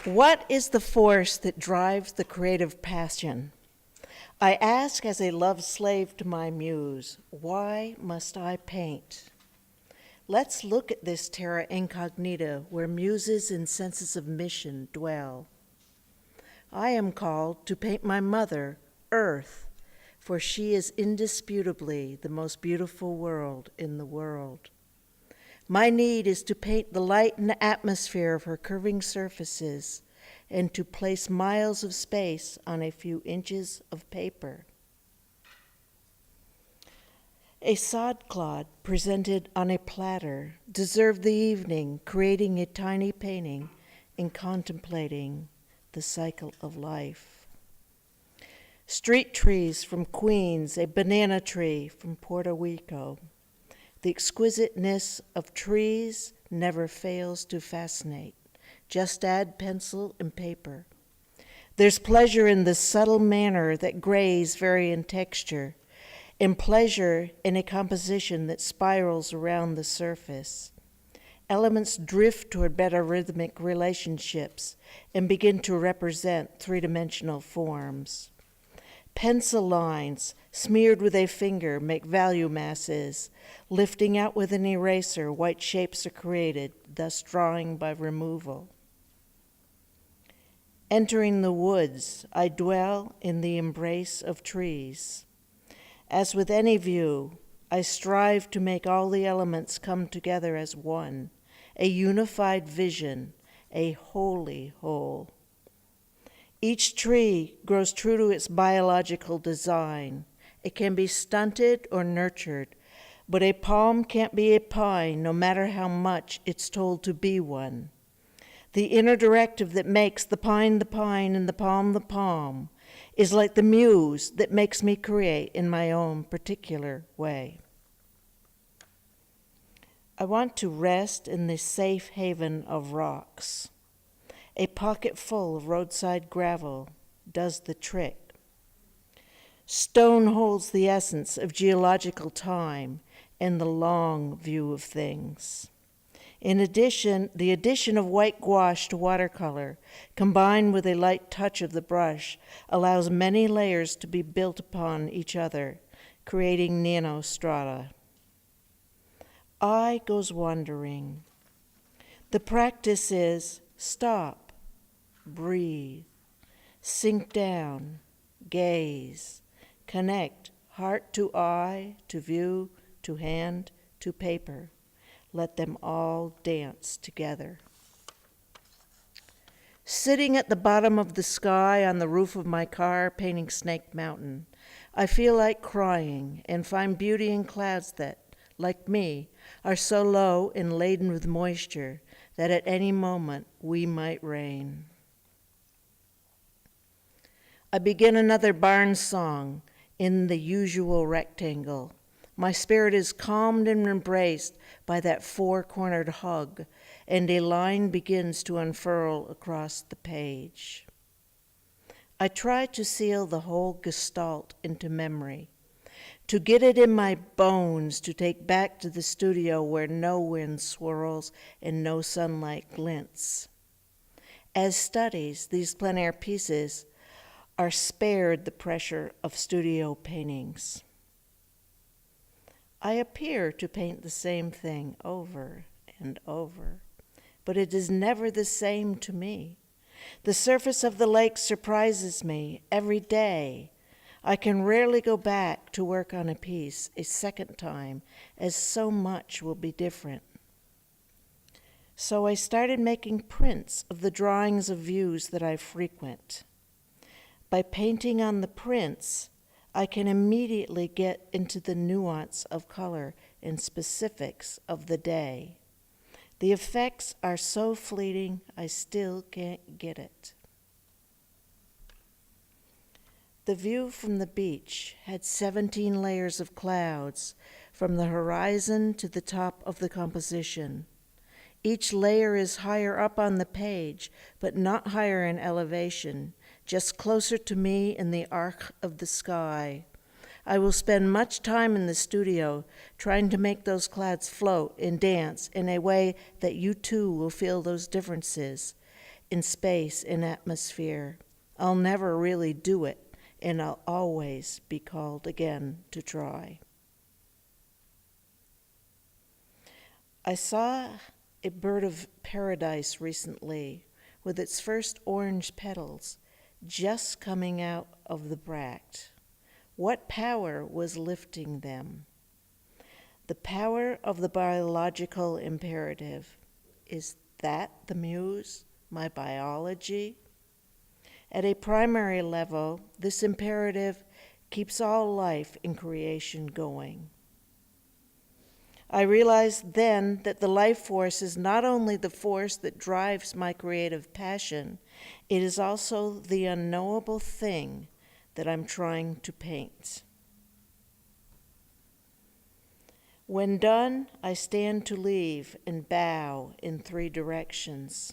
What is the force that drives the creative passion? I ask as a love slave to my muse, why must I paint? Let's look at this terra incognita where muses and senses of mission dwell. I am called to paint my mother, Earth, for she is indisputably the most beautiful world in the world. My need is to paint the light and atmosphere of her curving surfaces and to place miles of space on a few inches of paper. A sod clod presented on a platter deserved the evening, creating a tiny painting and contemplating the cycle of life. Street trees from Queens, a banana tree from Puerto Rico. The exquisiteness of trees never fails to fascinate. Just add pencil and paper. There's pleasure in the subtle manner that grays vary in texture, and pleasure in a composition that spirals around the surface. Elements drift toward better rhythmic relationships and begin to represent three-dimensional forms. Pencil lines smeared with a finger make value masses. Lifting out with an eraser, white shapes are created, thus drawing by removal. Entering the woods, I dwell in the embrace of trees. As with any view, I strive to make all the elements come together as one, a unified vision, a holy whole. Each tree grows true to its biological design. It can be stunted or nurtured, but a palm can't be a pine no matter how much it's told to be one. The inner directive that makes the pine and the palm is like the muse that makes me create in my own particular way. I want to rest in the safe haven of rocks. A pocket full of roadside gravel does the trick. Stone holds the essence of geological time and the long view of things. In addition, the addition of white gouache to watercolor, combined with a light touch of the brush, allows many layers to be built upon each other, creating nanostrata. Eye goes wandering. The practice is stop, breathe, sink down, gaze, connect heart to eye, to view, to hand, to paper. Let them all dance together. Sitting at the bottom of the sky on the roof of my car painting Snake Mountain, I feel like crying and find beauty in clouds that, like me, are so low and laden with moisture that at any moment we might rain. I begin another barn song in the usual rectangle. My spirit is calmed and embraced by that four-cornered hug, and a line begins to unfurl across the page. I try to seal the whole gestalt into memory, to get it in my bones, to take back to the studio where no wind swirls and no sunlight glints. As studies, these plein air pieces are spared the pressure of studio paintings. I appear to paint the same thing over and over, but it is never the same to me. The surface of the lake surprises me every day. I can rarely go back to work on a piece a second time, as so much will be different. So I started making prints of the drawings of views that I frequent. By painting on the prints, I can immediately get into the nuance of color and specifics of the day. The effects are so fleeting, I still can't get it. The view from the beach had 17 layers of clouds from the horizon to the top of the composition. Each layer is higher up on the page, but not higher in elevation, just closer to me in the arc of the sky. I will spend much time in the studio trying to make those clouds float and dance in a way that you too will feel those differences. in space, in atmosphere. I'll never really do it, and I'll always be called again to try. I saw a bird of paradise recently with its first orange petals just coming out of the bract. What power was lifting them? The power of the biological imperative. Is that the muse, my biology? At a primary level, this imperative keeps all life in creation going. I realized then that the life force is not only the force that drives my creative passion, it is also the unknowable thing that I'm trying to paint. When done, I stand to leave and bow in 3 directions.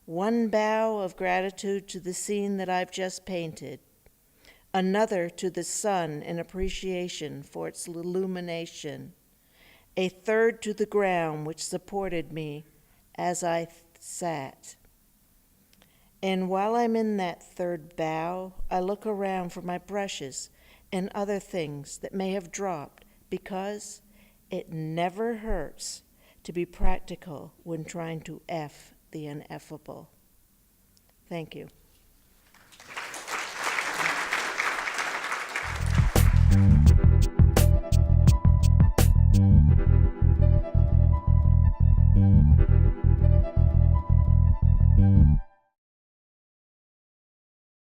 One bow of gratitude to the scene that I've just painted, another to the sun in appreciation for its illumination, a third to the ground which supported me as I sat. And while I'm in that third bow, I look around for my brushes and other things that may have dropped, because it never hurts to be practical when trying to F the ineffable. Thank you.